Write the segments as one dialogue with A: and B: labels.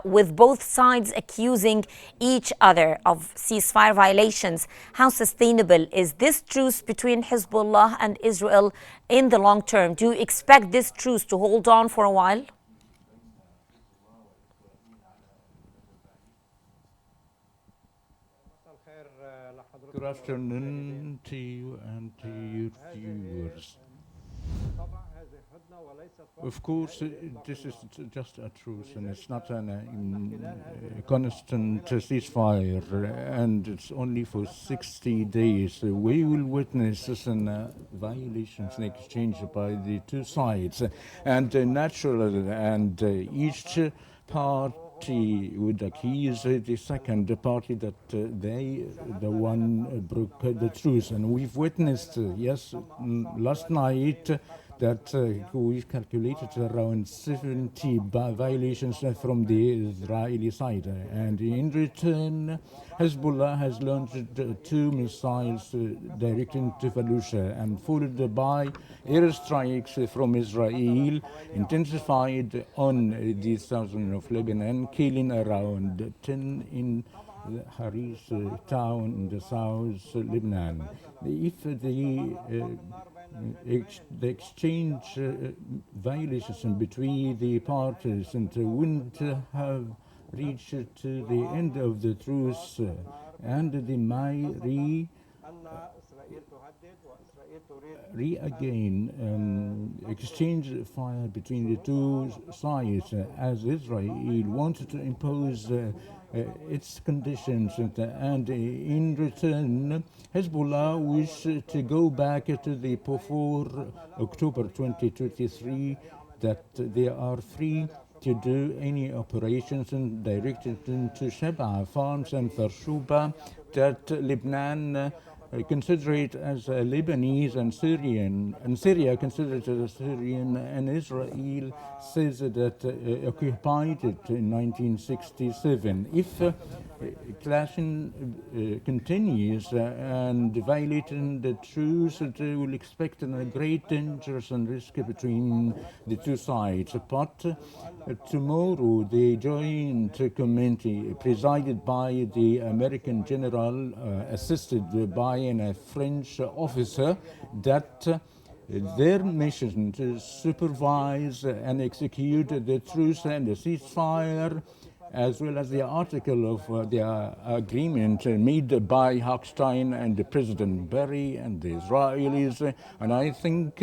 A: with both sides accusing each other of ceasefire violations. How sustainable is this truce between Hezbollah and Israel in the long term? Do you expect this truce to hold on for a while?
B: Good afternoon to you and to your viewers. Of course, this is just a truce, and it's not a constant ceasefire, and it's only for 60 days. We will witness some violations in exchange by the two sides, and naturally, and each party would accuse the second party that the one broke the truce. And we've witnessed, last night, that we've calculated around 70 violations from the Israeli side. And in return, Hezbollah has launched 2 missiles directed into Fallujah, and followed by airstrikes from Israel, intensified on the southern of Lebanon, killing around 10 in the Haris town in the south Lebanon. If the exchange violations between the parties and wouldn't have reached to the end of the truce, and the may exchange fire between the two sides, as Israel wanted to impose its conditions, and in return, Hezbollah wished to go back to the before October 2023, that they are free to do any operations directed into Sheba farms and Farshuba, that Lebanon consider it as a Lebanese and Syrian, and Syria considered it as Syrian, and Israel says that occupied it in 1967. If clashing continues and violating the truce, they will expect a great danger and risk between the two sides. But tomorrow, the joint committee presided by the American general, assisted by a French officer, that their mission to supervise and execute the truce and the ceasefire, as well as the article of the agreement made by Hochstein and President Barry and the Israelis. And I think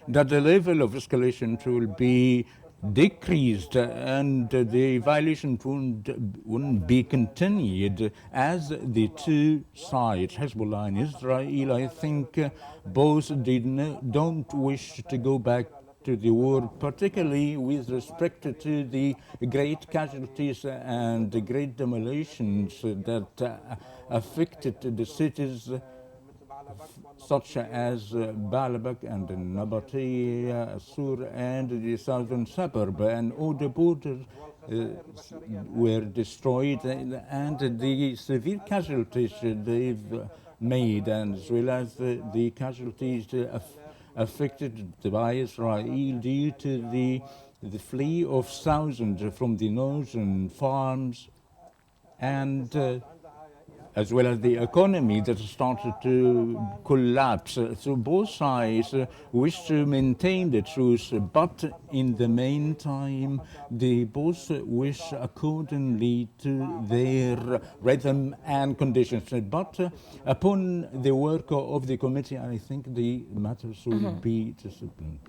B: that the level of escalation will be decreased, and the violation wouldn't be continued, as the two sides, Hezbollah and Israel, I think both don't wish to go back to the war, particularly with respect to the great casualties and the great demolitions that affected the cities such as Baalbek and Nabati, Sur, and the southern suburb, and all the borders were destroyed, and the severe casualties they've made, and as well as the casualties affected by Israel due to the flee of thousands from the northern farms, and as well as the economy that started to collapse. So both sides wish to maintain the truce, but in the meantime, they both wish accordingly to their rhythm and conditions. But upon the work of the committee, I think the matters will be disciplined.